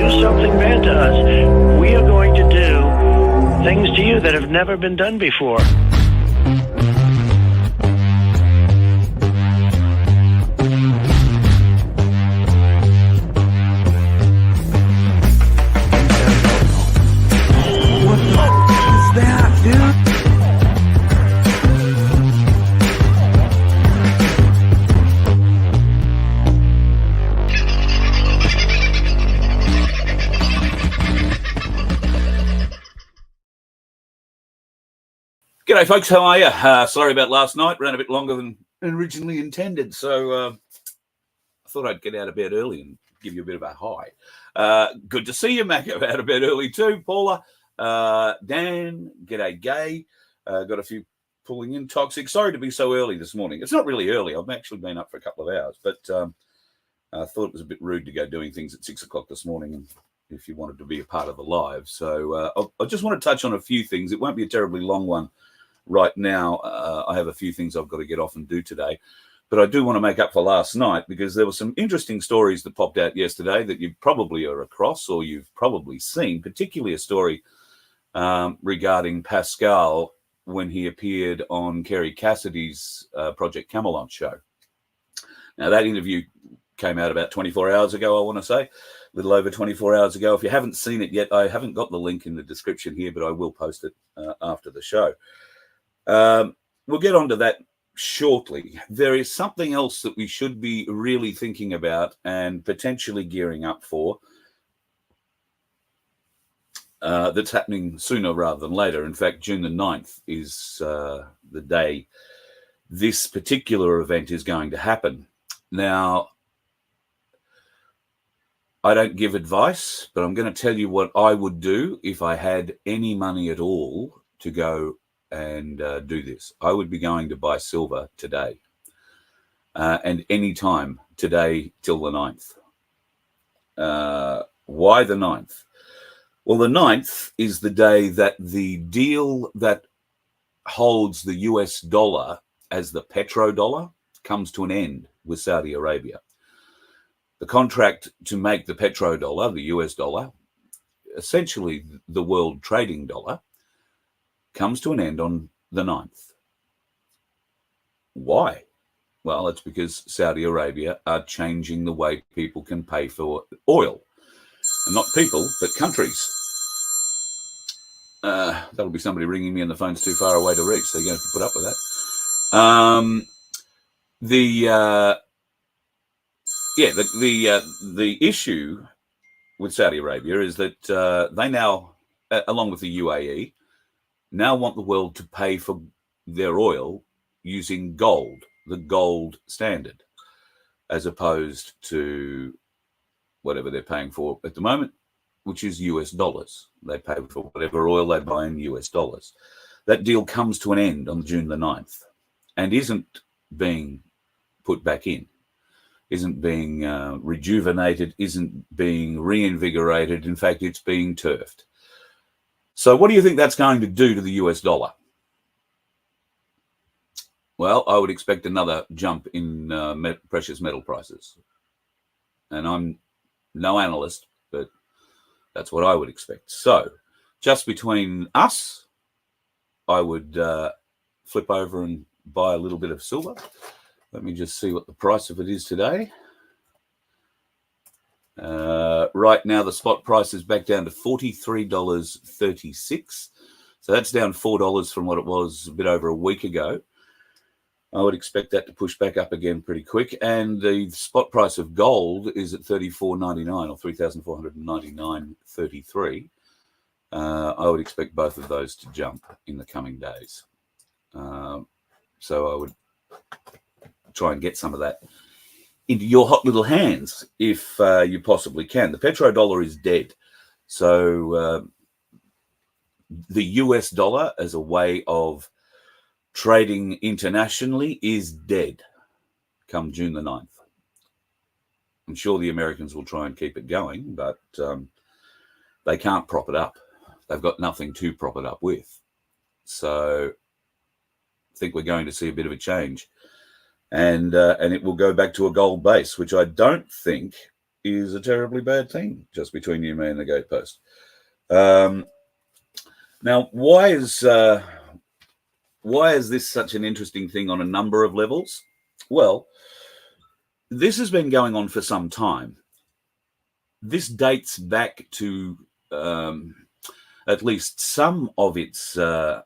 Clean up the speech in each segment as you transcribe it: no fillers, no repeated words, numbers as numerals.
do something bad to us, we are going to do things to you that have never been done before. G'day, folks. How are you? Sorry about last night. Ran a bit longer than originally intended, so I thought I'd get out of bed early and give you a bit of a high. Good to see you, Mac. Out of bed early too, Paula. Dan, g'day, Gay. Got a few pulling in. Toxic. Sorry to be so early this morning. It's not really early. I've actually been up for a couple of hours, but I thought it was a bit rude to go doing things at 6 o'clock this morning and if you wanted to be a part of the live. So I just want to touch on a few things. It won't be a terribly long one. Right now, I have a few things I've got to get off and do today, but I do want to make up for last night because there were some interesting stories that popped out yesterday that you probably are across or you've probably seen, particularly a story regarding Pascal when he appeared on Kerry Cassidy's Project Camelot show. Now, that interview came out about 24 hours ago, I want to say, a little over 24 hours ago. If you haven't seen it yet, I haven't got the link in the description here, but I will post it after the show. We'll get onto that shortly. There is something else that we should be really thinking about and potentially gearing up for that's happening sooner rather than later. In fact, June the 9th is the day this particular event is going to happen. Now, I don't give advice, but I'm going to tell you what I would do if I had any money at all to go and do this. I would be going to buy silver today and any time today till the 9th. Why the 9th? Well, the 9th is the day that the deal that holds the US dollar as the petrodollar comes to an end with Saudi Arabia. The contract to make the petrodollar, the US dollar, essentially the world trading dollar, comes to an end on the 9th. Why? Well, it's because Saudi Arabia are changing the way people can pay for oil. And not people, but countries. That'll be somebody ringing me and the phone's too far away to reach, so you're going to have to put up with that. The issue with Saudi Arabia is that they now, along with the UAE, now want the world to pay for their oil using gold, the gold standard, as opposed to whatever they're paying for at the moment, which is US dollars. They pay for whatever oil they buy in US dollars. That deal comes to an end on June the 9th and isn't being put back in, isn't being rejuvenated, isn't being reinvigorated. In fact, it's being turfed. So what do you think that's going to do to the US dollar? Well, I would expect another jump in precious metal prices. And I'm no analyst, but that's what I would expect. So just between us, I would flip over and buy a little bit of silver. Let me just see what the price of it is today. Right now, the spot price is back down to $43.36. So that's down $4 from what it was a bit over a week ago. I would expect that to push back up again pretty quick. And the spot price of gold is at $34.99 or $3,499.33. I would expect both of those to jump in the coming days. So I would try and get some of that into your hot little hands if you possibly can. The petrodollar is dead. So the US dollar as a way of trading internationally is dead come June the 9th. I'm sure the Americans will try and keep it going, but they can't prop it up. They've got nothing to prop it up with. So I think we're going to see a bit of a change. And it will go back to a gold base, which I don't think is a terribly bad thing, just between you, me, and the gatepost. Now, why is this such an interesting thing on a number of levels? Well, this has been going on for some time. This dates back to at least some of its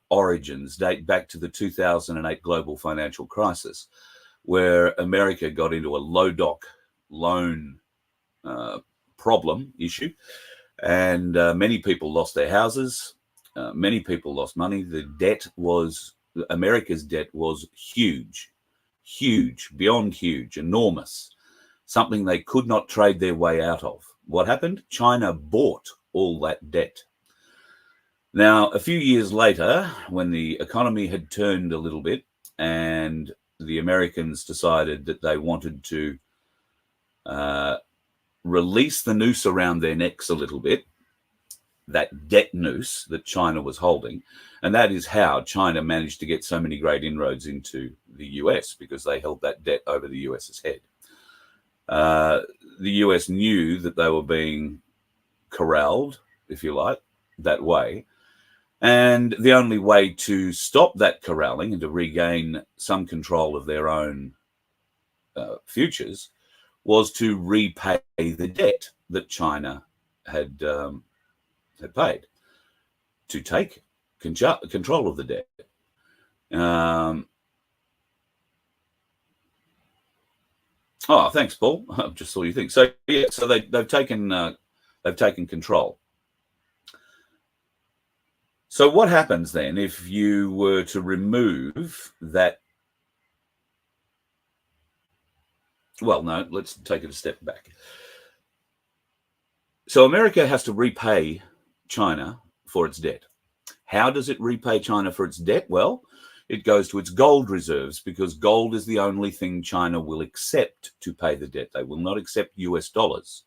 origins date back to the 2008 global financial crisis, where America got into a low-doc loan problem issue, and many people lost their houses. Many people lost money. America's debt was huge, beyond huge, enormous, something they could not trade their way out of. What happened? China bought all that debt. Now, a few years later, when the economy had turned a little bit and the Americans decided that they wanted to release the noose around their necks a little bit, that debt noose that China was holding, and that is how China managed to get so many great inroads into the US, because they held that debt over the US's head. The US knew that they were being corralled, if you like, that way. And the only way to stop that corralling and to regain some control of their own futures was to repay the debt that China had paid, to take control of the debt. Oh, thanks, Paul. I just saw you think. So yeah, so they've taken control. So what happens then if you were to remove that? Well, no, let's take it a step back. So America has to repay China for its debt. How does it repay China for its debt? Well, it goes to its gold reserves, because gold is the only thing China will accept to pay the debt. They will not accept US dollars.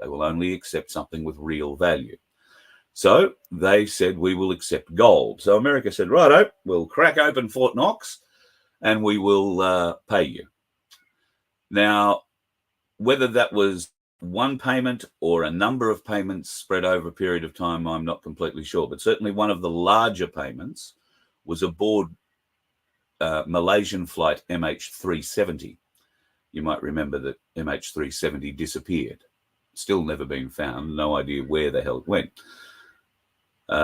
They will only accept something with real value. So they said, we will accept gold. So America said, righto, we'll crack open Fort Knox and we will pay you. Now, whether that was one payment or a number of payments spread over a period of time, I'm not completely sure. But certainly one of the larger payments was aboard Malaysian flight MH370. You might remember that MH370 disappeared. Still never been found. No idea where the hell it went.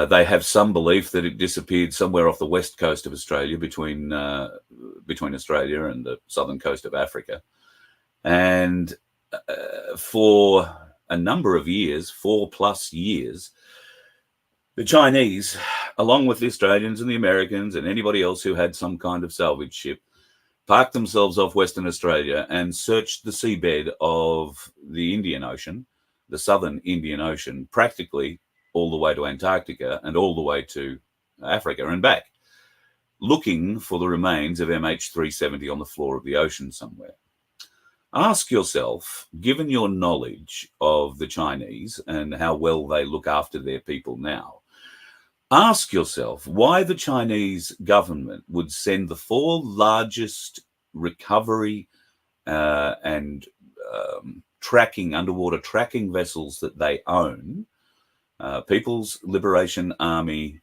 They have some belief that it disappeared somewhere off the west coast of Australia, between Australia and the southern coast of Africa. And for a number of years, 4+ years, the Chinese, along with the Australians and the Americans and anybody else who had some kind of salvage ship, parked themselves off Western Australia and searched the seabed of the Indian Ocean, the southern Indian Ocean, practically all the way to Antarctica and all the way to Africa and back, looking for the remains of MH370 on the floor of the ocean somewhere. Ask yourself, given your knowledge of the Chinese and how well they look after their people now, ask yourself why the Chinese government would send the 4 largest recovery and underwater tracking vessels that they own, People's Liberation Army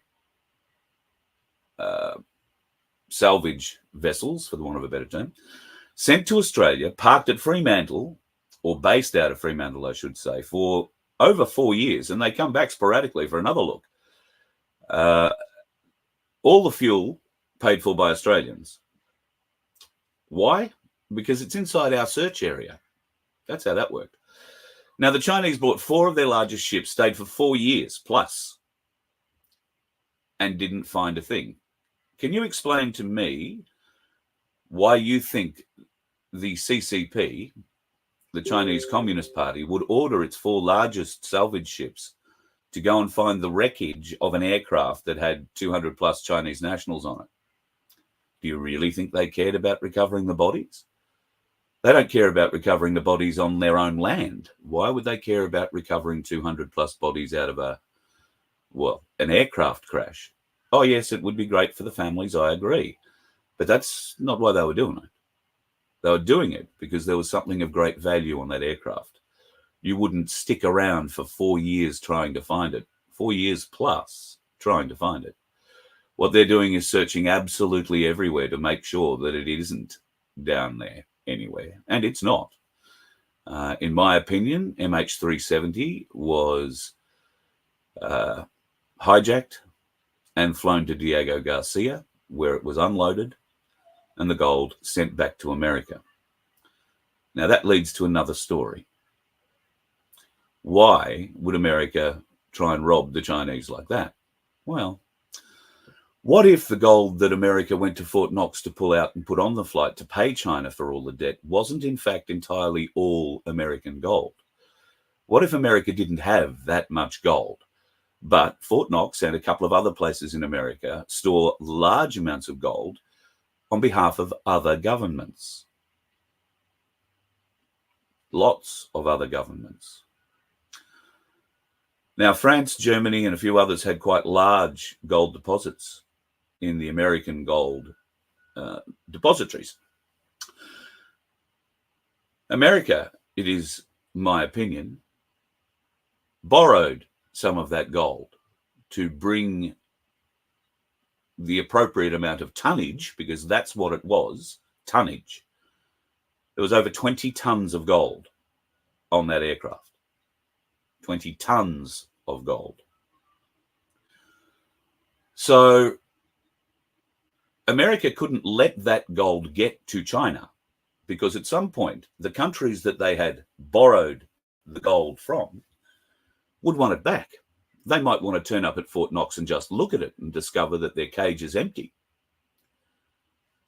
salvage vessels, for the want of a better term, sent to Australia, parked at Fremantle, or based out of Fremantle, I should say, for over 4 years, and they come back sporadically for another look. All the fuel paid for by Australians. Why? Because it's inside our search area. That's how that worked. Now, the Chinese bought 4 of their largest ships, stayed for 4 years plus, and didn't find a thing. Can you explain to me why you think the CCP, the Chinese Communist Party, would order its 4 largest salvage ships to go and find the wreckage of an aircraft that had 200+ Chinese nationals on it? Do you really think they cared about recovering the bodies? They don't care about recovering the bodies on their own land. Why would they care about recovering 200+ bodies out of an aircraft crash? Oh, yes, it would be great for the families, I agree. But that's not why they were doing it. They were doing it because there was something of great value on that aircraft. you wouldn't stick around for 4 years trying to find it, 4 years plus trying to find it. What they're doing is searching absolutely everywhere to make sure that it isn't down there anywhere, and it's not. In my opinion, MH370 was hijacked and flown to Diego Garcia, where it was unloaded and the gold sent back to America. Now that leads to another story. Why would America try and rob the Chinese like that? Well, what if the gold that America went to Fort Knox to pull out and put on the flight to pay China for all the debt wasn't in fact entirely all American gold? What if America didn't have that much gold, but Fort Knox and a couple of other places in America store large amounts of gold on behalf of other governments? Lots of other governments. Now, France, Germany, and a few others had quite large gold deposits in the American gold depositories. America, it is my opinion, borrowed some of that gold to bring the appropriate amount of tonnage, because that's what it was, tonnage. There was over 20 tons of gold on that aircraft. 20 tons of gold. So America couldn't let that gold get to China, because at some point the countries that they had borrowed the gold from would want it back. They might want to turn up at Fort Knox and just look at it and discover that their cage is empty.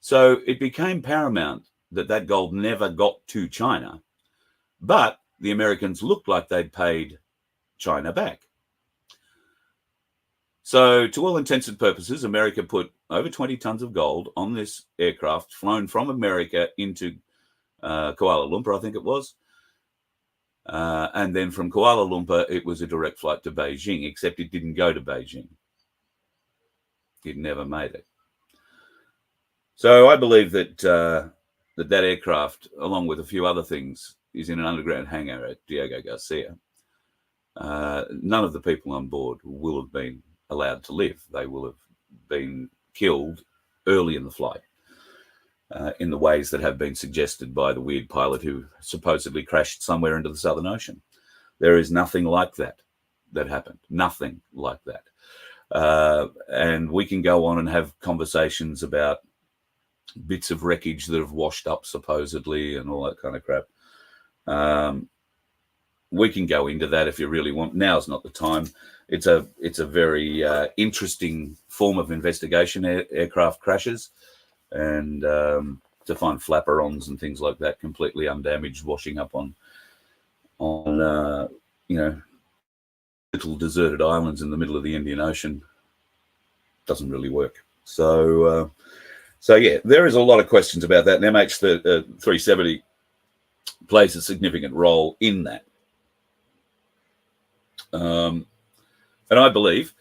So it became paramount that that gold never got to China, but the Americans looked like they'd paid China back. So to all intents and purposes, America put over 20 tons of gold on this aircraft flown from America into Kuala Lumpur, I think it was. And then from Kuala Lumpur, it was a direct flight to Beijing, except it didn't go to Beijing. It never made it. So I believe that that aircraft, along with a few other things, is in an underground hangar at Diego Garcia. None of the people on board will have been allowed to live. They will have been killed early in the flight in the ways that have been suggested by the weird pilot who supposedly crashed somewhere into the Southern Ocean. There is nothing like that happened. Nothing like that. And we can go on and have conversations about bits of wreckage that have washed up supposedly and all that kind of crap. We can go into that if you really want. Now's not the time. It's a very interesting form of investigation, aircraft crashes, and to find flaperons and things like that completely undamaged, washing up on little deserted islands in the middle of the Indian Ocean doesn't really work. So yeah, there is a lot of questions about that. And MH370 plays a significant role in that. And I believe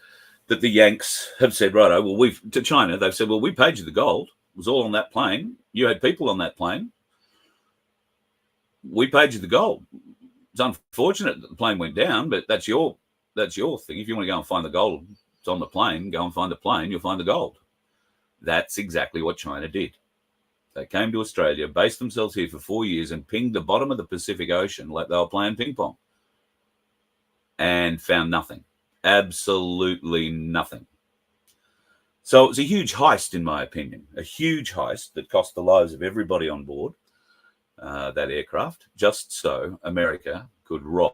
that the Yanks have said, righto, well, to China, they've said, well, we paid you the gold. It was all on that plane. You had people on that plane. We paid you the gold. It's unfortunate that the plane went down, but that's your thing. If you want to go and find the gold, it's on the plane. Go and find the plane. You'll find the gold. That's exactly what China did. They came to Australia, based themselves here for 4 years, and pinged the bottom of the Pacific Ocean like they were playing ping pong, and found nothing. Absolutely nothing. So it was a huge heist, in my opinion, a huge heist that cost the lives of everybody on board that aircraft, just so America could rob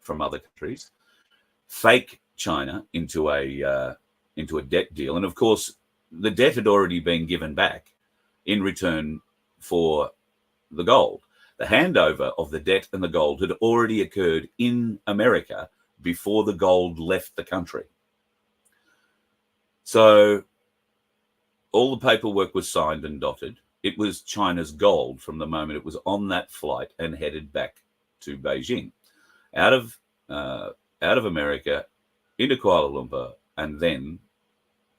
from other countries, fake China into a debt deal. And of course, the debt had already been given back in return for the gold. The handover of the debt and the gold had already occurred in America before the gold left the country. So all the paperwork was signed and dotted. It was China's gold from the moment it was on that flight and headed back to Beijing, out of America into Kuala Lumpur and then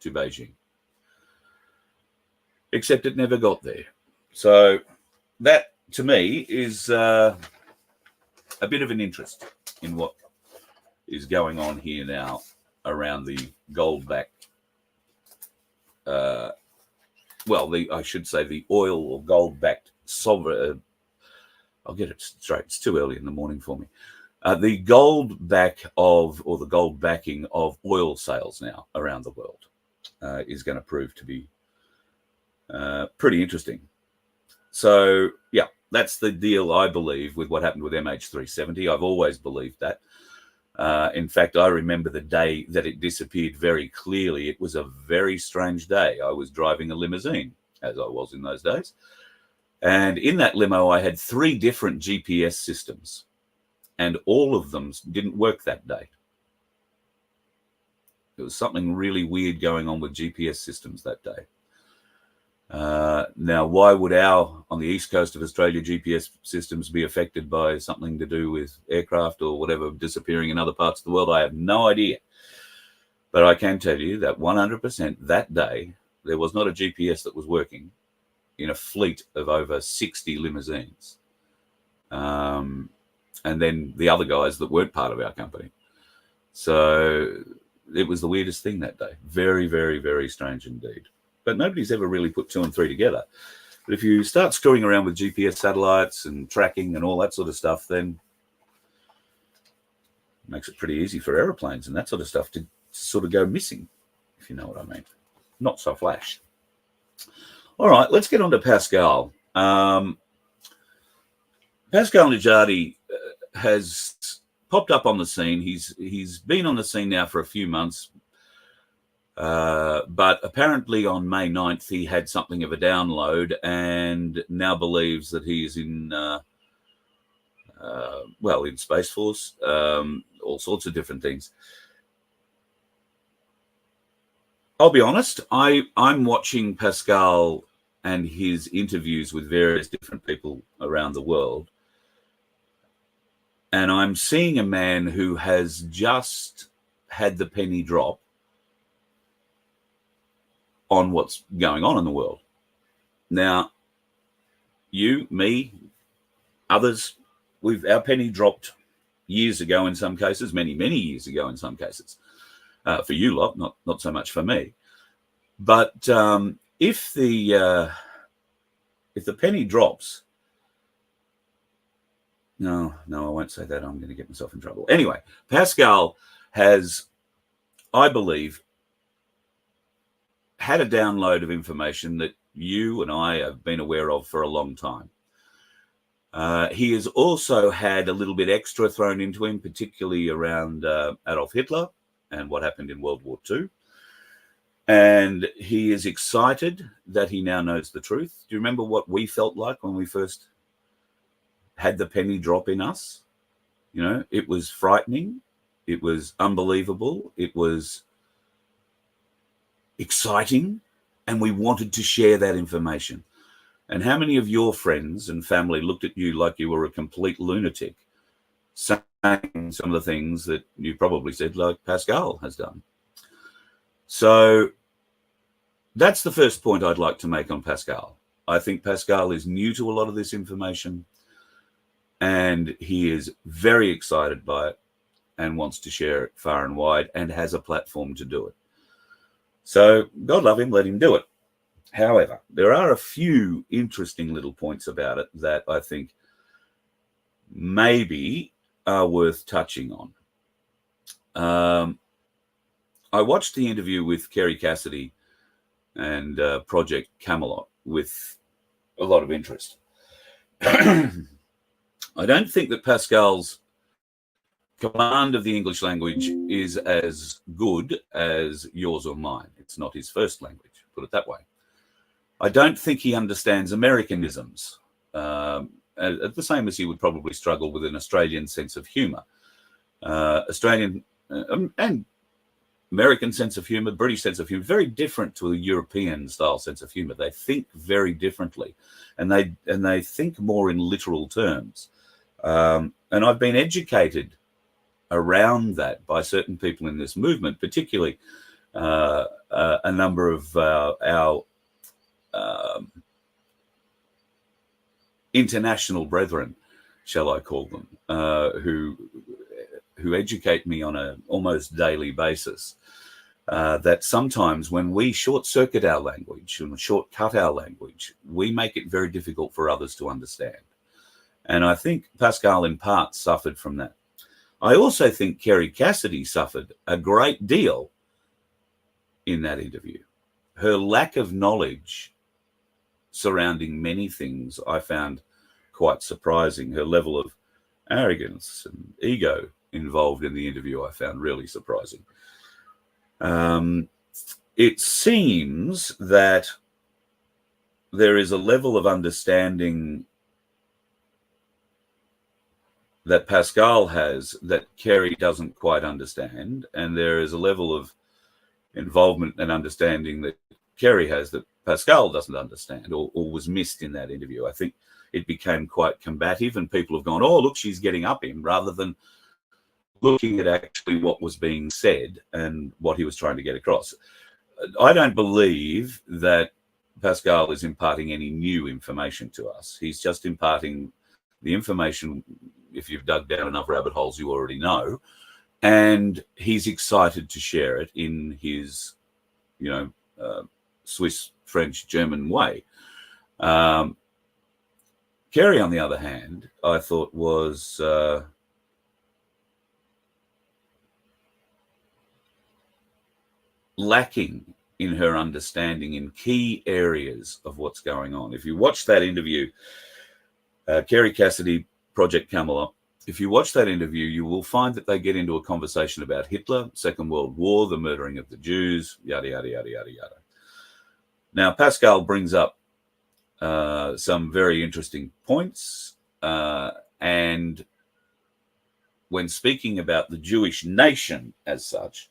to Beijing. Except it never got there. So that, to me, is a a bit of an interest in what is going on here now around the gold-backed, I should say the oil or gold-backed sovereign. I'll get it straight. It's too early in the morning for me. The gold backing of oil sales now around the world is going to prove to be pretty interesting. So, yeah, that's the deal, I believe, with what happened with MH370. I've always believed that. In fact, I remember the day that it disappeared very clearly. It was a very strange day. I was driving a limousine, as I was in those days. And in that limo, I had 3 different GPS systems, and all of them didn't work that day. There was something really weird going on with GPS systems that day. Now, why would on the east coast of Australia, GPS systems be affected by something to do with aircraft or whatever disappearing in other parts of the world? I have no idea. But I can tell you that 100% that day, there was not a GPS that was working in a fleet of over 60 limousines. And then the other guys that weren't part of our company. So it was the weirdest thing that day. Very, very, very strange indeed. But nobody's ever really put 2 and 3 together. But if you start screwing around with GPS satellites and tracking and all that sort of stuff, then it makes it pretty easy for aeroplanes and that sort of stuff to sort of go missing, if you know what I mean. Not so flash. All right, let's get on to Pascal. Pascal Najati has popped up on the scene. He's been on the scene now for a few months. But apparently on May 9th, he had something of a download and now believes that he is in Space Force, all sorts of different things. I'll be honest, I'm watching Pascal and his interviews with various different people around the world, and I'm seeing a man who has just had the penny drop on what's going on in the world. Now, you, me, others, our penny dropped years ago in some cases, many, many years ago in some cases. For you lot, not so much for me. But if the penny drops, no, I won't say that. I'm going to get myself in trouble. Anyway, Pascal has, I believe, had a download of information that you and I have been aware of for a long time. He has also had a little bit extra thrown into him, particularly around Adolf Hitler and what happened in World War II. And he is excited that he now knows the truth. Do you remember what we felt like when we first had the penny drop in us? You know, it was frightening. It was unbelievable. It was exciting, and we wanted to share that information. And how many of your friends and family looked at you like you were a complete lunatic, saying some of the things that you probably said, like Pascal has done? So that's the first point I'd like to make on Pascal. I think Pascal is new to a lot of this information, and he is very excited by it and wants to share it far and wide and has a platform to do it. So God love him, let him do it. However, there are a few interesting little points about it that I think maybe are worth touching on. I watched the interview with Kerry Cassidy and Project Camelot with a lot of interest. I don't think that Pascal's command of the English language is as good as yours or mine. It's not his first language, put it that way. I don't think he understands Americanisms, the same as he would probably struggle with an Australian sense of humour. Australian and American sense of humour, British sense of humour, very different to a European style sense of humour. They think very differently, and they think more in literal terms. And I've been educated around that by certain people in this movement, particularly a number of our international brethren shall I call them, who educate me on an almost daily basis, that sometimes when we short-circuit our language and shortcut our language, we make it very difficult for others to understand. And I think Pascal in part suffered from that. I also think Kerry Cassidy suffered a great deal in that interview. Her lack of knowledge surrounding many things I found quite surprising. Her level of arrogance and ego involved in the interview I found really surprising. It seems that there is a level of understanding that Pascal has that Kerry doesn't quite understand, and there is a level of involvement and understanding that Kerry has that Pascal doesn't understand or was missed in that interview. I think it became quite combative, and people have gone, oh, look, she's getting up him, rather than looking at actually what was being said and what he was trying to get across. I don't believe that Pascal is imparting any new information to us. He's just imparting the information, if you've dug down enough rabbit holes, you already know. And he's excited to share it in his, Swiss, French, German way. Kerry, on the other hand, I thought was lacking in her understanding in key areas of what's going on. If you watch that interview, Kerry Cassidy, Project Camelot, if you watch that interview, you will find that they get into a conversation about Hitler, Second World War, the murdering of the Jews, yada, yada, yada, yada, yada. Now, Pascal brings up some very interesting points. And when speaking about the Jewish nation as such,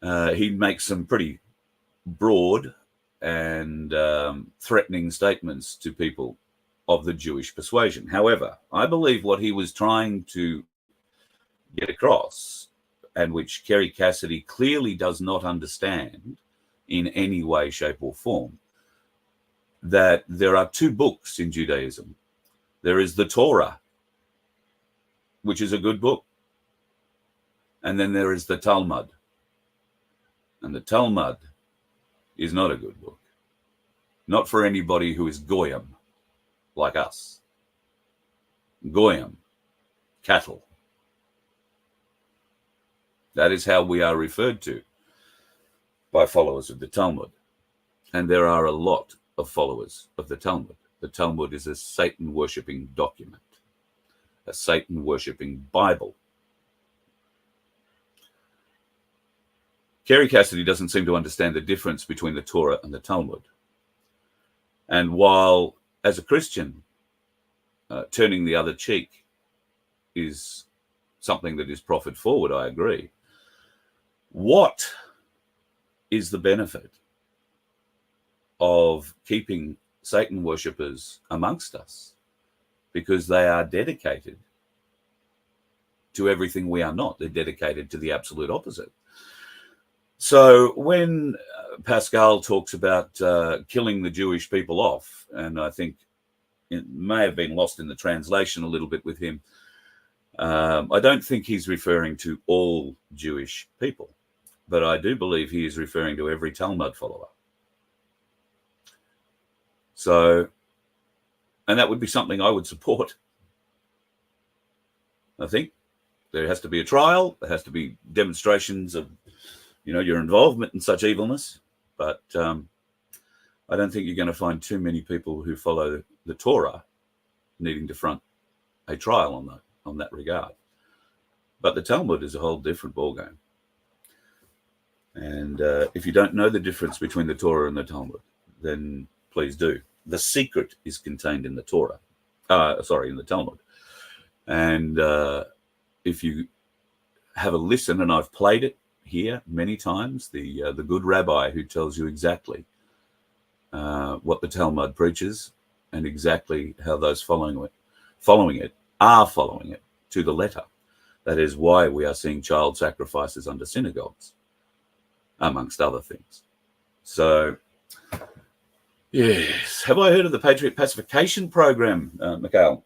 he makes some pretty broad and threatening statements to people of the Jewish persuasion. However, I believe what he was trying to get across, and which Kerry Cassidy clearly does not understand in any way, shape, or form, that there are two books in Judaism. There is the Torah, which is a good book, and then there is the Talmud. And the Talmud is not a good book. Not for anybody who is Goyim, like us. Goyim, cattle. That is how we are referred to by followers of the Talmud. And there are a lot of followers of the Talmud. The Talmud is a Satan-worshipping document, a Satan-worshipping Bible. Kerry Cassidy doesn't seem to understand the difference between the Torah and the Talmud. And while, as a Christian, turning the other cheek is something that is profit forward, I agree. What is the benefit of keeping Satan worshippers amongst us? Because they are dedicated to everything we are not. They're dedicated to the absolute opposite. So when Pascal talks about killing the Jewish people off, and I think it may have been lost in the translation a little bit with him, I don't think he's referring to all Jewish people, but I do believe he is referring to every Talmud follower. So, and that would be something I would support. I think there has to be a trial. There has to be demonstrations of, your involvement in such evilness. But I don't think you're going to find too many people who follow the Torah needing to front a trial on that regard. But the Talmud is a whole different ballgame. And if you don't know the difference between the Torah and the Talmud, then please do. The secret is contained in the Torah. In the Talmud. And if you have a listen, and I've played it here many times, the good rabbi who tells you exactly what the Talmud preaches and exactly how those following it are following it to the letter. That is why we are seeing child sacrifices under synagogues, amongst other things. So, yes. Have I heard of the Patriot Pacification Program, Mikhail?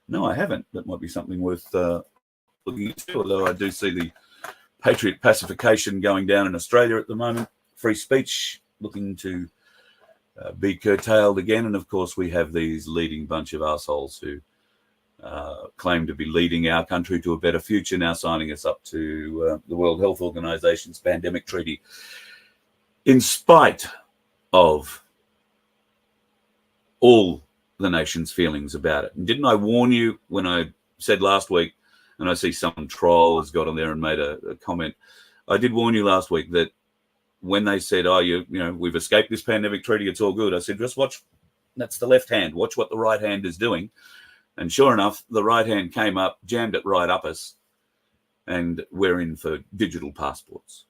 No, I haven't. That might be something worth looking into, although I do see the patriot pacification going down in Australia at the moment. Free speech looking to be curtailed again. And of course, we have these leading bunch of assholes who claim to be leading our country to a better future, now signing us up to the World Health Organization's pandemic treaty, in spite of all the nation's feelings about it. And didn't I warn you when I said last week, and I see some troll has got on there and made a comment, I did warn you last week that when they said, oh, you know, we've escaped this pandemic treaty, it's all good. I said, just watch, that's the left hand, watch what the right hand is doing. And sure enough, the right hand came up, jammed it right up us, and we're in for digital passports.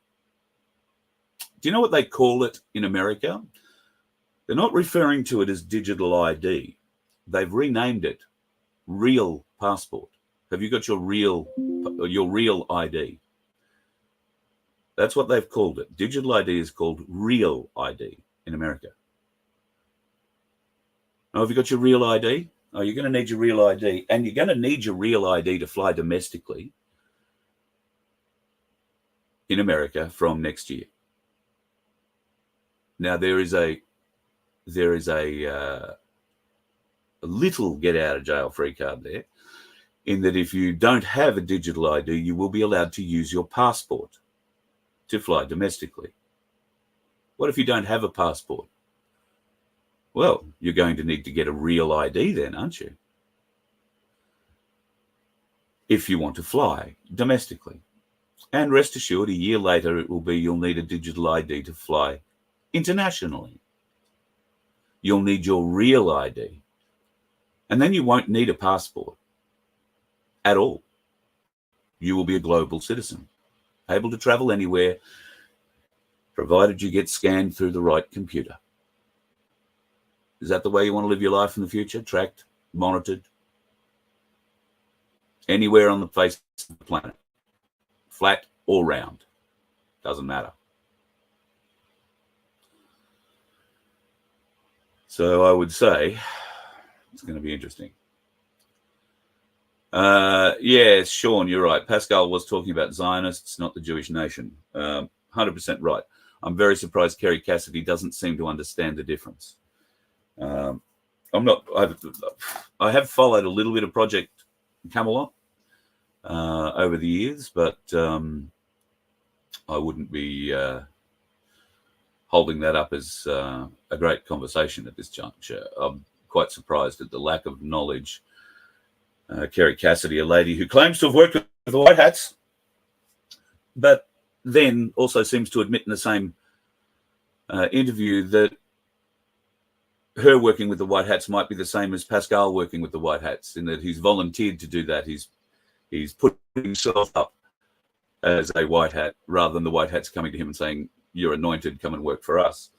Do you know what they call it in America? They're not referring to it as digital ID. They've renamed it real passport. Have you got your real ID? That's what they've called it. Digital ID is called real ID in America. Oh, have you got your real ID? Oh, you're going to need your real ID. And you're going to need your real ID to fly domestically in America from next year. Now, there is a little get out of jail free card there, in that if you don't have a digital ID, you will be allowed to use your passport to fly domestically. What if you don't have a passport? Well, you're going to need to get a real ID then, aren't you? If you want to fly domestically. And rest assured, a year later, it will be you'll need a digital ID to fly internationally. You'll need your real ID. And then you won't need a passport at all. You will be a global citizen, able to travel anywhere, provided you get scanned through the right computer. Is that the way you want to live your life in the future? Tracked, monitored, anywhere on the face of the planet, flat or round, doesn't matter. So I would say it's going to be interesting. Yes, Sean, you're right. Pascal was talking about Zionists, not the Jewish nation. 100% right. I'm very surprised Kerry Cassidy doesn't seem to understand the difference. I have followed a little bit of Project Camelot over the years, but I wouldn't be holding that up as a great conversation at this juncture. I'm quite surprised at the lack of knowledge. Kerry Cassidy, a lady who claims to have worked with the White Hats, but then also seems to admit in the same interview that her working with the White Hats might be the same as Pascal working with the White Hats, in that he's volunteered to do that. He's put himself up as a White Hat rather than the White Hats coming to him and saying, you're anointed, come and work for us.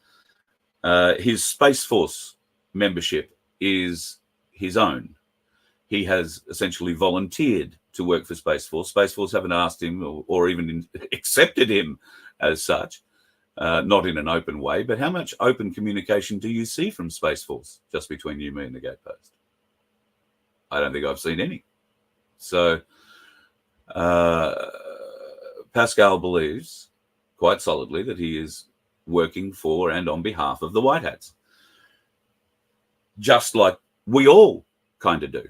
His Space Force membership is his own. He has essentially volunteered to work for Space Force. Space Force haven't asked him or even accepted him as such, not in an open way. But how much open communication do you see from Space Force just between you, me, and the gatepost? I don't think I've seen any. So Pascal believes quite solidly that he is working for and on behalf of the White Hats, just like we all kind of do,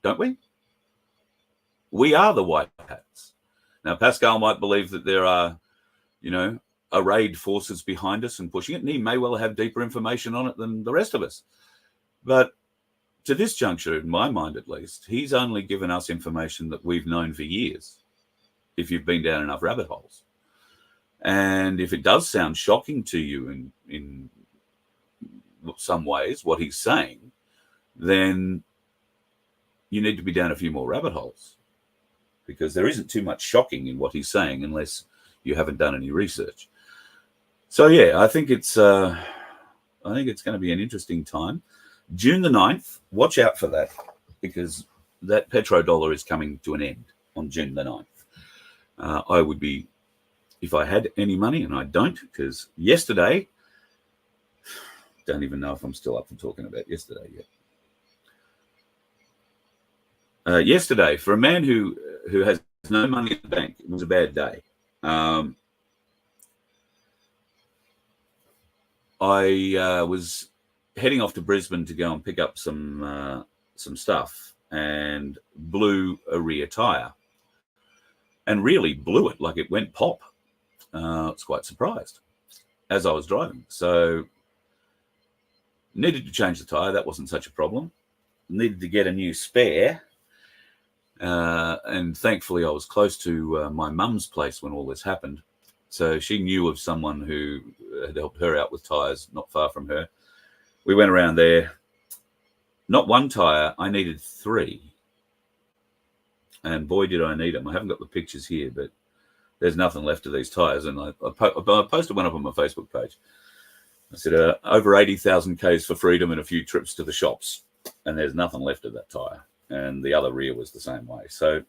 don't we? We are the White Hats. Now, Pascal might believe that there are, arrayed forces behind us and pushing it, and he may well have deeper information on it than the rest of us. But to this juncture, in my mind at least, he's only given us information that we've known for years, if you've been down enough rabbit holes. And if it does sound shocking to you in some ways, what he's saying, then you need to be down a few more rabbit holes, because there isn't too much shocking in what he's saying unless you haven't done any research. So yeah, I think it's going to be an interesting time. June the 9th, watch out for that, because that petrodollar is coming to an end on June the 9th. I would be, if I had any money, and I don't, because yesterday, don't even know if I'm still up for talking about yesterday yet. Yesterday, for a man who has no money in the bank, it was a bad day. I was heading off to Brisbane to go and pick up some stuff, and blew a rear tire, and really blew it, like it went pop. I was quite surprised as I was driving. So needed to change the tire. That wasn't such a problem. Needed to get a new spare. And thankfully I was close to my mum's place when all this happened. So she knew of someone who had helped her out with tires not far from her. We went around there. Not one tire, I needed 3. And boy, did I need them. I haven't got the pictures here, but there's nothing left of these tires. And I posted one up on my Facebook page. I said, over 80,000 Ks for freedom and a few trips to the shops. And there's nothing left of that tire. And the other rear was the same way. So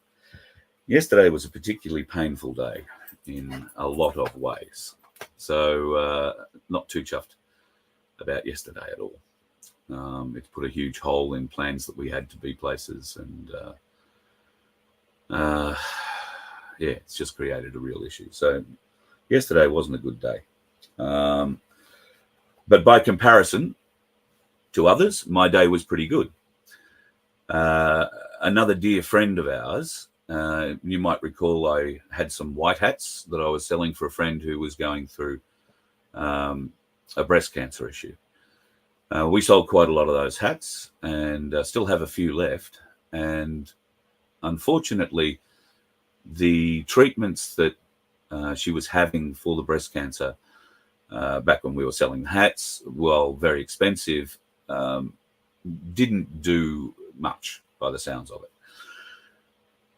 yesterday was a particularly painful day in a lot of ways. So not too chuffed about yesterday at all. It's put a huge hole in plans that we had to be places. And yeah, it's just created a real issue. So yesterday wasn't a good day. But by comparison to others, my day was pretty good. Another dear friend of ours, you might recall I had some white hats that I was selling for a friend who was going through a breast cancer issue. We sold quite a lot of those hats, and still have a few left. And unfortunately, the treatments that she was having for the breast cancer back when we were selling hats, while very expensive, didn't do much by the sounds of it.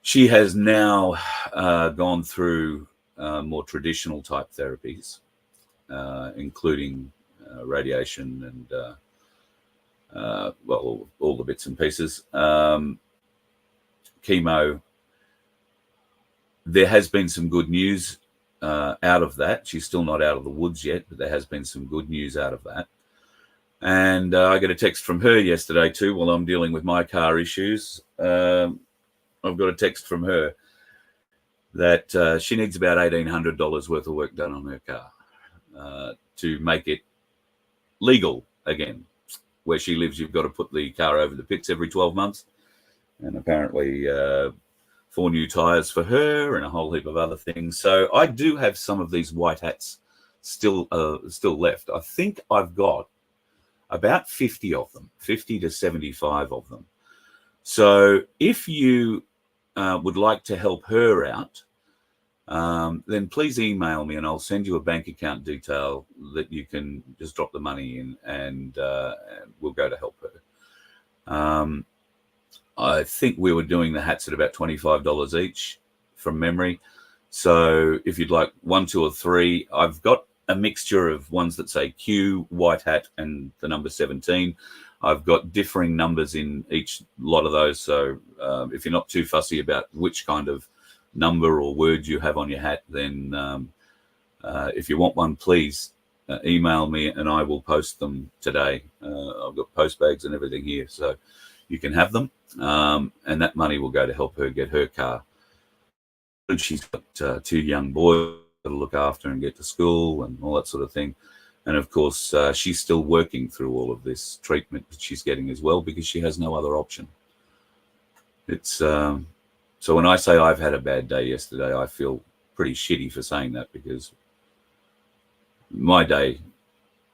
She has now gone through more traditional type therapies, including radiation and well, all the bits and pieces, chemo. There has been some good news out of that. She's still not out of the woods yet, but there has been some good news out of that. And I got a text from her yesterday too while I'm dealing with my car issues. I've got a text from her that she needs about $1,800 worth of work done on her car to make it legal again. Where she lives, you've got to put the car over the pits every 12 months. And apparently 4 new tires for her and a whole heap of other things. So I do have some of these white hats still left. I think I've got about 50 of them, 50 to 75 of them. So if you would like to help her out, then please email me and I'll send you a bank account detail that you can just drop the money in, and we'll go to help her. I think we were doing the hats at about $25 each from memory. So if you'd like 1, 2, or 3, I've got a mixture of ones that say Q, white hat, and the number 17. I've got differing numbers in each lot of those. So if you're not too fussy about which kind of number or word you have on your hat, then if you want one, please email me and I will post them today. I've got post bags and everything here, so you can have them. And that money will go to help her get her car. And she's got 2 young boys to look after and get to school and all that sort of thing. And of course, she's still working through all of this treatment that she's getting as well, because she has no other option. It's so when I say I've had a bad day yesterday, I feel pretty shitty for saying that, because my day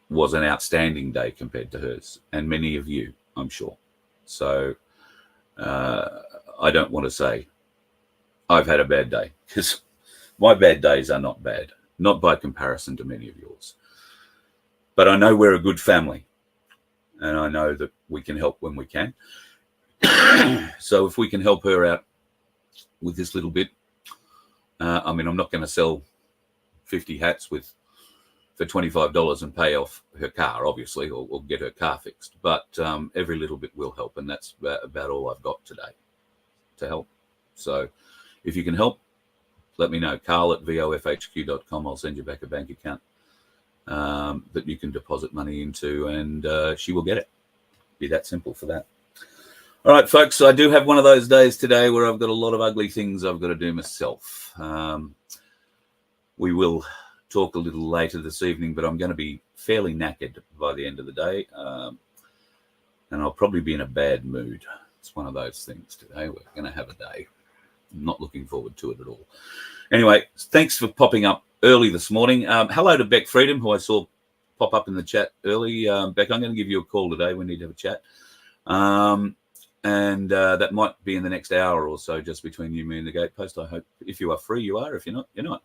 was an outstanding day compared to hers, and many of you, I'm sure. So I don't want to say I've had a bad day, because my bad days are not bad, not by comparison to many of yours. But I know we're a good family, and I know that we can help when we can. So if we can help her out with this little bit, I mean, I'm not going to sell 50 hats for $25 and pay off her car, obviously, or get her car fixed. But every little bit will help, and that's about all I've got today to help. So if you can help, let me know. Carl@vofhq.com. I'll send you back a bank account that you can deposit money into, and she will get it. Be that simple for that. All right, folks, I do have one of those days today where I've got a lot of ugly things I've got to do myself. We will talk a little later this evening, but I'm going to be fairly knackered by the end of the day, and I'll probably be in a bad mood. It's one of those things today. We're going to have a day. I'm not looking forward to it at all. Anyway, thanks for popping up early this morning. Hello to Beck Freedom, who I saw pop up in the chat early. Beck, I'm going to give you a call today. We need to have a chat. And that might be in the next hour or so, just between you, me, and the gatepost. I hope if you are free, you are. If you're not, you're not.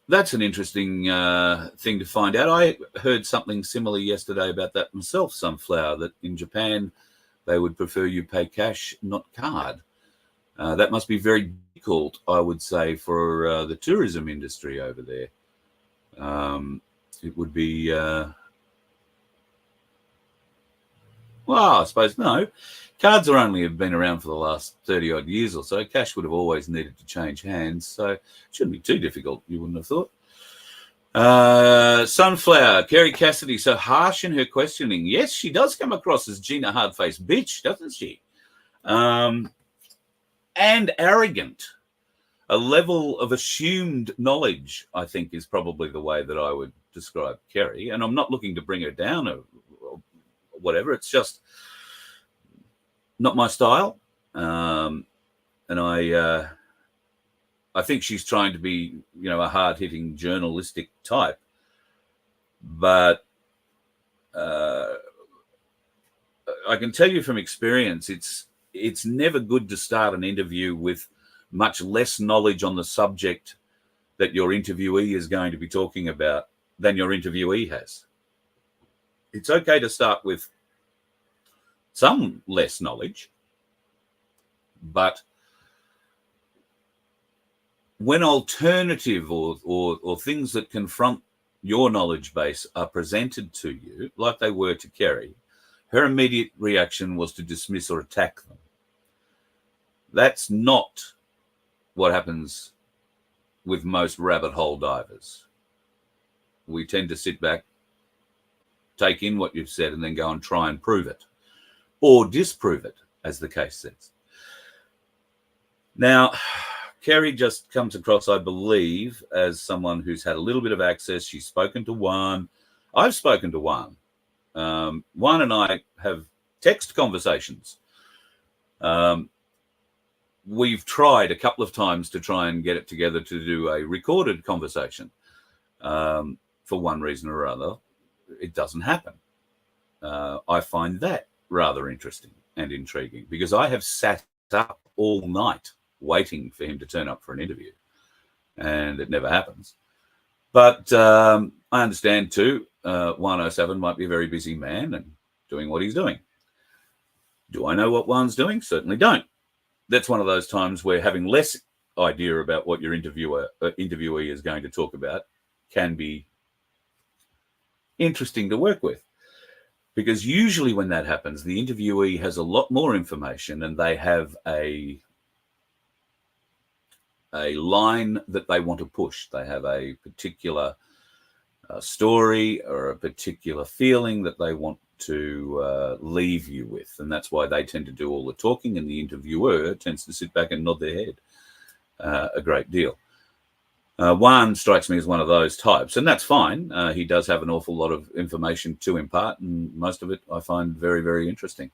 That's an interesting thing to find out. I heard something similar yesterday about that myself, Sunflower, that in Japan they would prefer you pay cash, not card. That must be very difficult, I would say, for the tourism industry over there. It would be... well, I suppose no. Cards are only have been around for the last 30-odd years or so. Cash would have always needed to change hands, so it shouldn't be too difficult, you wouldn't have thought. Sunflower, Kerry Cassidy, so harsh in her questioning. Yes, she does come across as Gina Hardface bitch, doesn't she? And arrogant. A level of assumed knowledge, I think, is probably the way that I would describe Kerry. And I'm not looking to bring her down or whatever. It's just not my style. And I think she's trying to be, a hard-hitting journalistic type. But I can tell you from experience, it's never good to start an interview with much less knowledge on the subject that your interviewee is going to be talking about than your interviewee has. It's okay to start with some less knowledge, but when alternative or things that confront your knowledge base are presented to you, like they were to Kerry, her immediate reaction was to dismiss or attack them. That's not what happens with most rabbit hole divers. We tend to sit back, take in what you've said, and then go and try and prove it or disprove it, as the case says. Now, Kerry just comes across, I believe, as someone who's had a little bit of access. She's spoken to Juan. I've spoken to Juan. Juan and I have text conversations. We've tried a couple of times to try and get it together to do a recorded conversation. For one reason or other, it doesn't happen. I find that rather interesting and intriguing because I have sat up all night waiting for him to turn up for an interview, and it never happens. But I understand too, 107 might be a very busy man and doing what he's doing. Do I know what Juan's doing? Certainly don't. That's one of those times where having less idea about what your interviewee is going to talk about can be interesting to work with. Because usually when that happens, the interviewee has a lot more information and they have a line that they want to push. They have a particular story or a particular feeling that they want to leave you with. And that's why they tend to do all the talking and the interviewer tends to sit back and nod their head a great deal. Juan strikes me as one of those types, and that's fine. He does have an awful lot of information to impart, and most of it I find very, very interesting.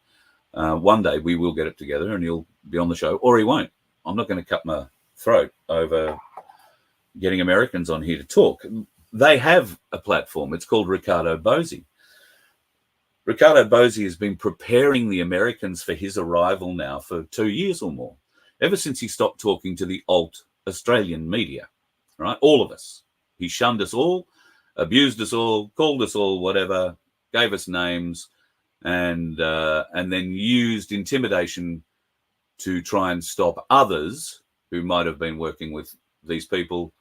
One day we will get it together and he'll be on the show, or he won't. I'm not going to cut my throat over getting Americans on here to talk. They have a platform. It's called Ricardo Bosi. Ricardo Bosi has been preparing the Americans for his arrival now for 2 years or more, ever since he stopped talking to the alt Australian media, right? All of us. He shunned us all, abused us all, called us all whatever, gave us names, and then used intimidation to try and stop others who might have been working with these people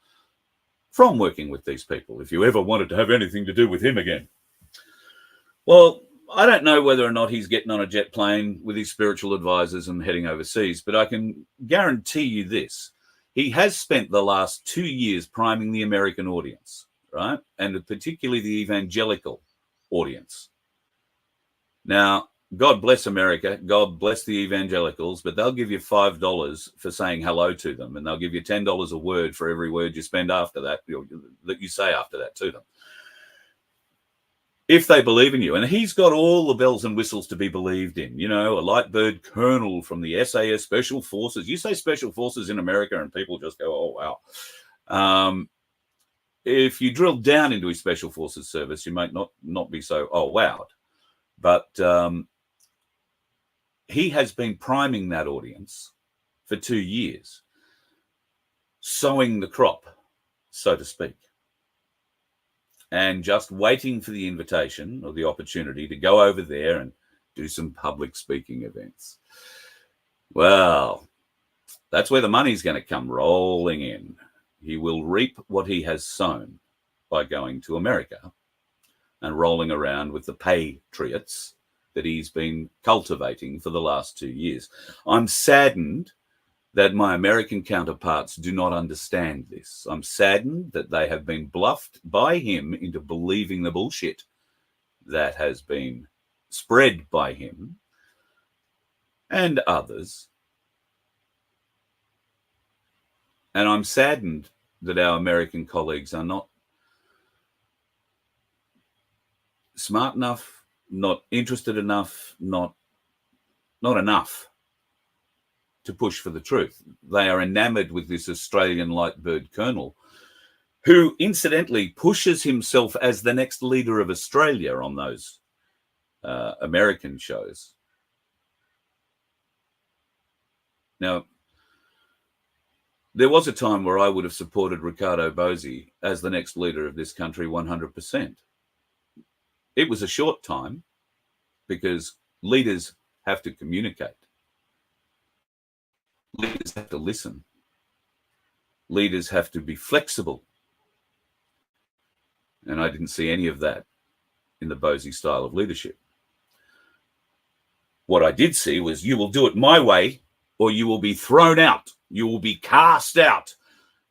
from working with these people, if you ever wanted to have anything to do with him again. Well, I don't know whether or not he's getting on a jet plane with his spiritual advisors and heading overseas, but I can guarantee you this. He has spent the last 2 years priming the American audience, right? And particularly the evangelical audience. Now, God bless America. God bless the evangelicals, but they'll give you $5 for saying hello to them, and they'll give you $10 a word for every word you spend after that, that you say after that to them. If they believe in you, and he's got all the bells and whistles to be believed in, a light bird colonel from the SAS Special Forces. You say Special Forces in America and people just go, oh, wow. If you drill down into his Special Forces service, you might not be so, oh, wow. But he has been priming that audience for 2 years, sowing the crop, so to speak, and just waiting for the invitation or the opportunity to go over there and do some public speaking events. Well, that's where the money's going to come rolling in. He will reap what he has sown by going to America and rolling around with the patriots that he's been cultivating for the last 2 years. I'm saddened that my American counterparts do not understand this. I'm saddened that they have been bluffed by him into believing the bullshit that has been spread by him and others. And I'm saddened that our American colleagues are not smart enough, not interested enough, not enough to push for the truth. They are enamored with this Australian light bird colonel, who incidentally pushes himself as the next leader of Australia on those American shows. Now, there was a time where I would have supported Ricardo Bosi as the next leader of this country 100%. It was a short time because leaders have to communicate. Leaders have to listen. Leaders have to be flexible. And I didn't see any of that in the Bosi style of leadership. What I did see was, you will do it my way or you will be thrown out. You will be cast out.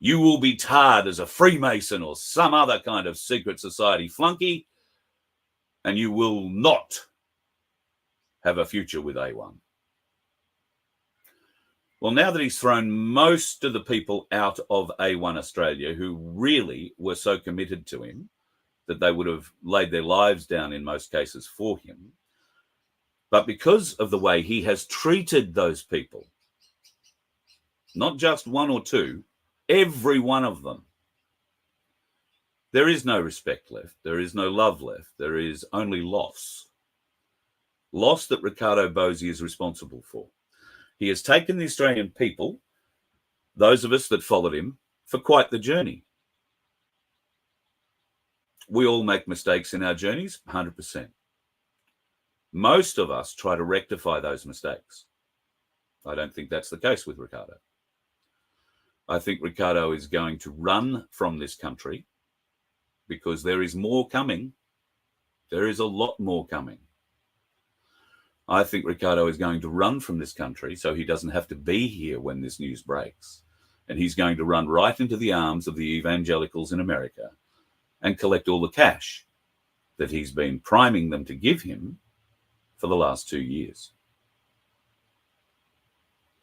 You will be tarred as a Freemason or some other kind of secret society flunky, and you will not have a future with A1. Well, now that he's thrown most of the people out of A1 Australia who really were so committed to him that they would have laid their lives down in most cases for him, but because of the way he has treated those people, not just one or two, every one of them, there is no respect left. There is no love left. There is only loss. Loss that Ricardo Bosi is responsible for. He has taken the Australian people, those of us that followed him, for quite the journey. We all make mistakes in our journeys, 100%. Most of us try to rectify those mistakes. I don't think that's the case with Ricardo. I think Ricardo is going to run from this country because there is more coming. There is a lot more coming. I think Ricardo is going to run from this country so he doesn't have to be here when this news breaks. And he's going to run right into the arms of the evangelicals in America and collect all the cash that he's been priming them to give him for the last 2 years.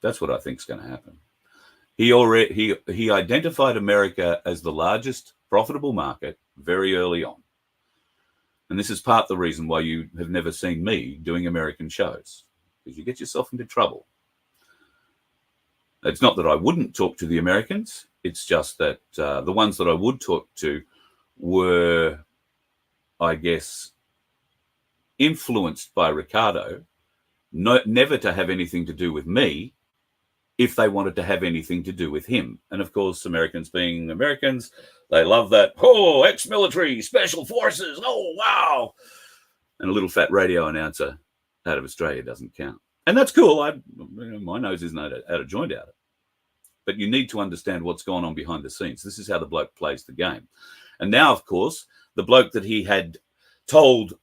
That's what I think is going to happen. He identified America as the largest profitable market very early on. And this is part of the reason why you have never seen me doing American shows, because you get yourself into trouble. It's not that I wouldn't talk to the Americans. It's just that the ones that I would talk to were, I guess, influenced by Ricardo, never to have anything to do with me if they wanted to have anything to do with him. And of course, Americans being Americans, they love that, oh, ex-military, special forces, oh, wow. And a little fat radio announcer out of Australia doesn't count. And that's cool. My nose isn't out of joint at it. But you need to understand what's going on behind the scenes. This is how the bloke plays the game. And now, of course, the bloke that he had told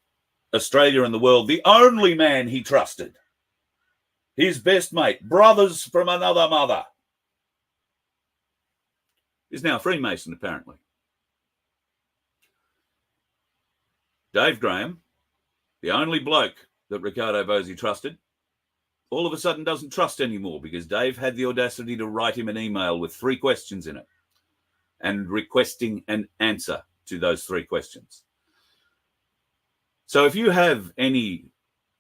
Australia and the world, the only man he trusted, his best mate, brothers from another mother, is now a Freemason, apparently. Dave Graham, the only bloke that Ricardo Bosi trusted, all of a sudden doesn't trust anymore because Dave had the audacity to write him an email with 3 questions in it and requesting an answer to those 3 questions. So if you have any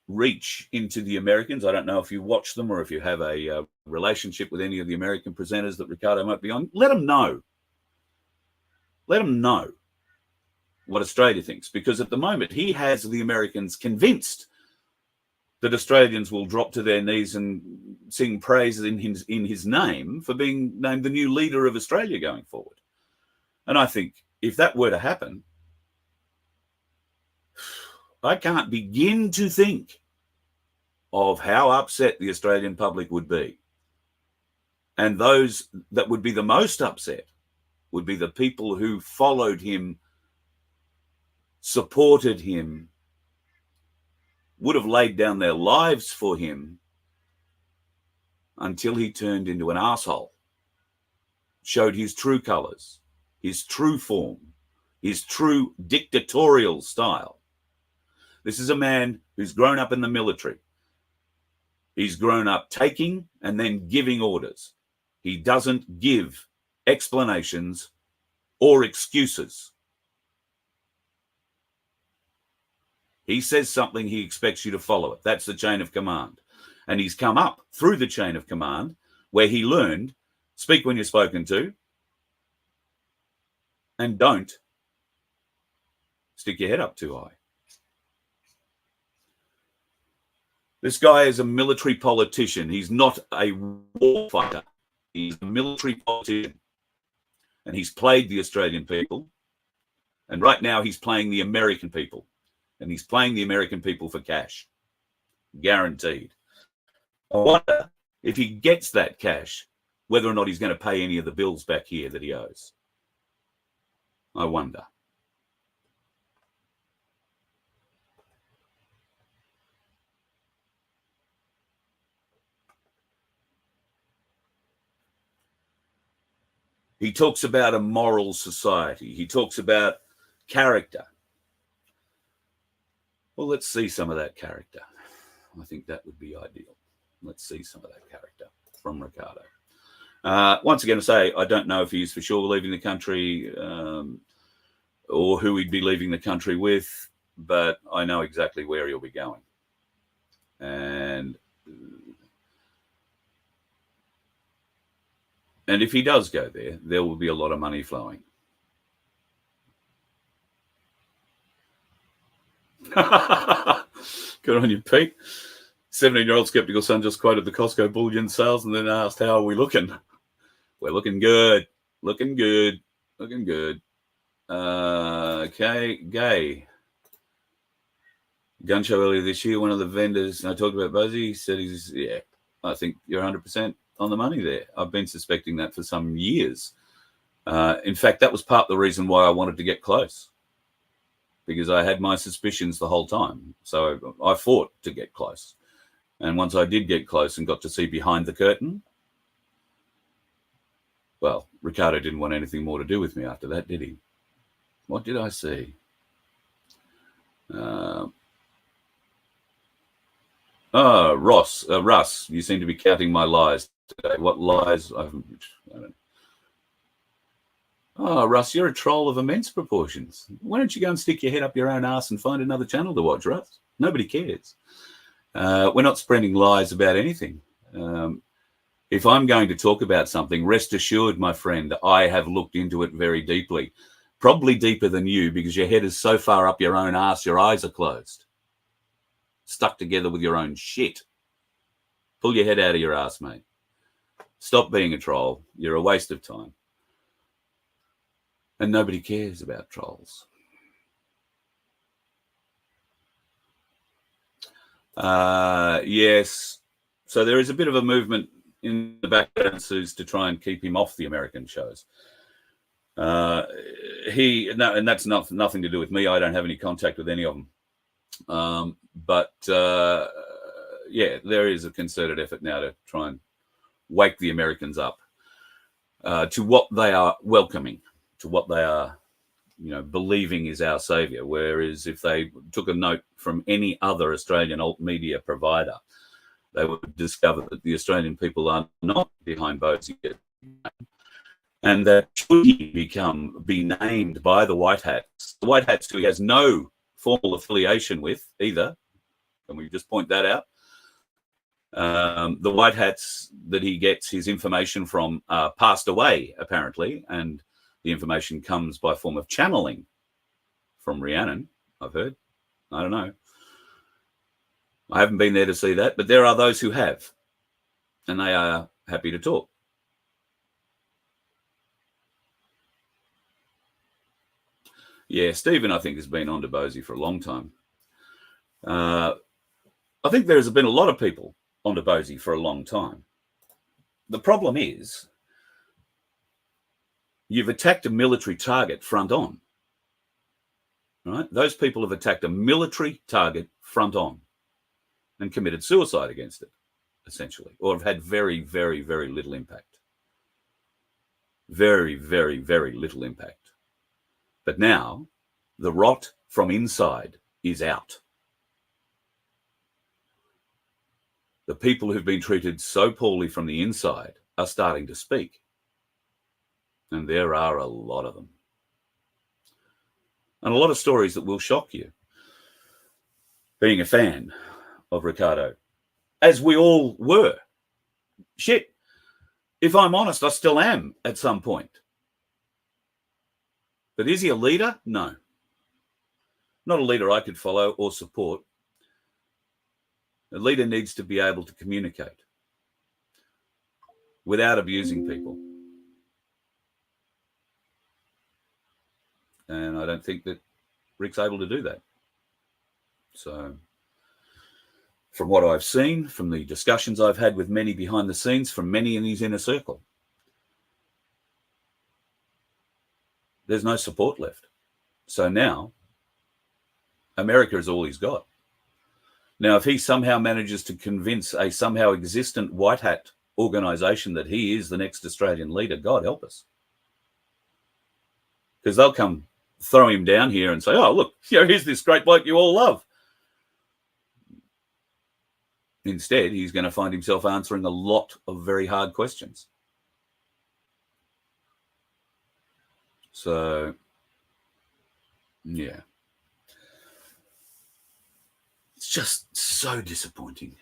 reach into the Americans, I don't know if you watch them or if you have a relationship with any of the American presenters that Ricardo might be on, let them know. Let them know what Australia thinks, because at the moment he has the Americans convinced that Australians will drop to their knees and sing praises in his name for being named the new leader of Australia going forward. And I think if that were to happen, I can't begin to think of how upset the Australian public would be. And those that would be the most upset would be the people who followed him, supported him, would have laid down their lives for him until he turned into an asshole, showed his true colours, his true form, his true dictatorial style. This is a man who's grown up in the military. He's grown up taking and then giving orders. He doesn't give explanations or excuses. He says something, he expects you to follow it. That's the chain of command. And he's come up through the chain of command where he learned, speak when you're spoken to, and don't stick your head up too high. This guy is a military politician. He's not a war fighter. He's a military politician. And he's played the Australian people. And right now he's playing the American people. And he's playing the American people for cash. Guaranteed. I wonder if he gets that cash, whether or not he's going to pay any of the bills back here that he owes. I wonder. He talks about a moral society. He talks about character. Well, let's see some of that character. I think that would be ideal. Let's see some of that character from Ricardo. Once again, I say, I don't know if he's for sure leaving the country or who he'd be leaving the country with, but I know exactly where he'll be going. And if he does go there, there will be a lot of money flowing. Good on you, Pete. 17-year-old skeptical son just quoted the Costco bullion sales and then asked, how are we looking? We're looking good. Looking good. Looking good. Okay, Gay. Gun show earlier this year, one of the vendors, I talked about Bosi, said I think you're 100% on the money there. I've been suspecting that for some years. In fact, that was part of the reason why I wanted to get close, because I had my suspicions the whole time. So I fought to get close. And once I did get close and got to see behind the curtain, well, Ricardo didn't want anything more to do with me after that, did he? What did I see? Russ, you seem to be counting my lies today. What lies? I don't. Oh, Russ, you're a troll of immense proportions. Why don't you go and stick your head up your own ass and find another channel to watch, Russ? Nobody cares. We're not spreading lies about anything. If I'm going to talk about something, rest assured, my friend, I have looked into it very deeply. Probably deeper than you, because your head is so far up your own ass, your eyes are closed. Stuck together with your own shit. Pull your head out of your ass, mate. Stop being a troll. You're a waste of time. And nobody cares about trolls. Yes. So there is a bit of a movement in the background, Suze, to try and keep him off the American shows. And that's nothing to do with me. I don't have any contact with any of them. But there is a concerted effort now to try and wake the Americans up to what they are welcoming, to what they are believing is our saviour. Whereas if they took a note from any other Australian alt media provider, they would discover that the Australian people are not behind Bosi, and that should he be named by the White Hats who he has no formal affiliation with either, and we just point that out. The White Hats that he gets his information from passed away, apparently, and the information comes by form of channeling from Rhiannon, I've heard. I don't know. I haven't been there to see that, but there are those who have, and they are happy to talk. Yeah, Stephen, I think, has been on to Bosi for a long time. I think there's been a lot of people on to Bosi for a long time. The problem is you've attacked a military target front on. Right? Those people have attacked a military target front on and committed suicide against it, essentially, or have had very, very, very little impact. Very, very, very little impact. But now the rot from inside is out. The people who've been treated so poorly from the inside are starting to speak. And there are a lot of them. And a lot of stories that will shock you. Being a fan of Ricardo, as we all were. Shit, if I'm honest, I still am at some point. But is he a leader? No. Not a leader I could follow or support. A leader needs to be able to communicate without abusing people. And I don't think that Rick's able to do that. So from what I've seen, from the discussions I've had with many behind the scenes, from many in his inner circle, there's no support left. So now America is all he's got. Now, if he somehow manages to convince a somehow existent white hat organisation that he is the next Australian leader, God help us. Because they'll come throw him down here and say, oh, look, here's this great bloke you all love. Instead, he's going to find himself answering a lot of very hard questions. So, yeah. It's just so disappointing.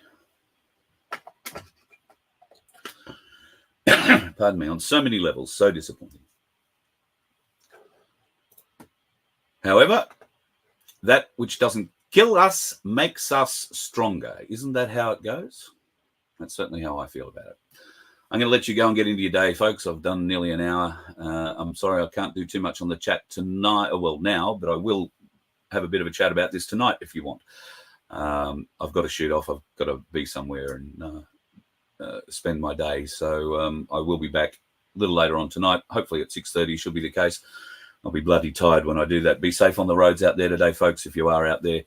Pardon me, on so many levels, so disappointing. However, that which doesn't kill us makes us stronger. Isn't that how it goes? That's certainly how I feel about it. I'm going to let you go and get into your day, folks. I've done nearly an hour. I'm sorry I can't do too much on the chat tonight. Well, now, but I will have a bit of a chat about this tonight if you want. I've got to shoot off. I've got to be somewhere and spend my day. So I will be back a little later on tonight. Hopefully at 6:30 should be the case. I'll be bloody tired when I do that. Be safe on the roads out there today, folks, if you are out there.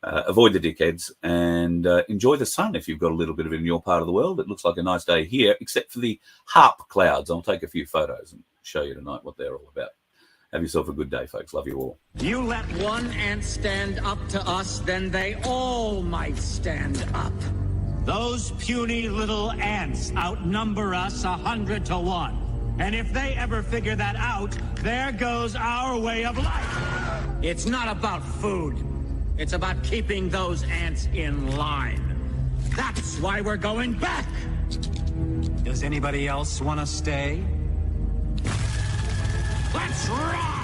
Avoid the dickheads and enjoy the sun if you've got a little bit of it in your part of the world. It looks like a nice day here, except for the harp clouds. I'll take a few photos and show you tonight what they're all about. Have yourself a good day, folks. Love you all. You let one ant stand up to us, then they all might stand up. Those puny little ants outnumber us 100 to 1. And if they ever figure that out, there goes our way of life. It's not about food. It's about keeping those ants in line. That's why we're going back. Does anybody else want to stay? Let's rock!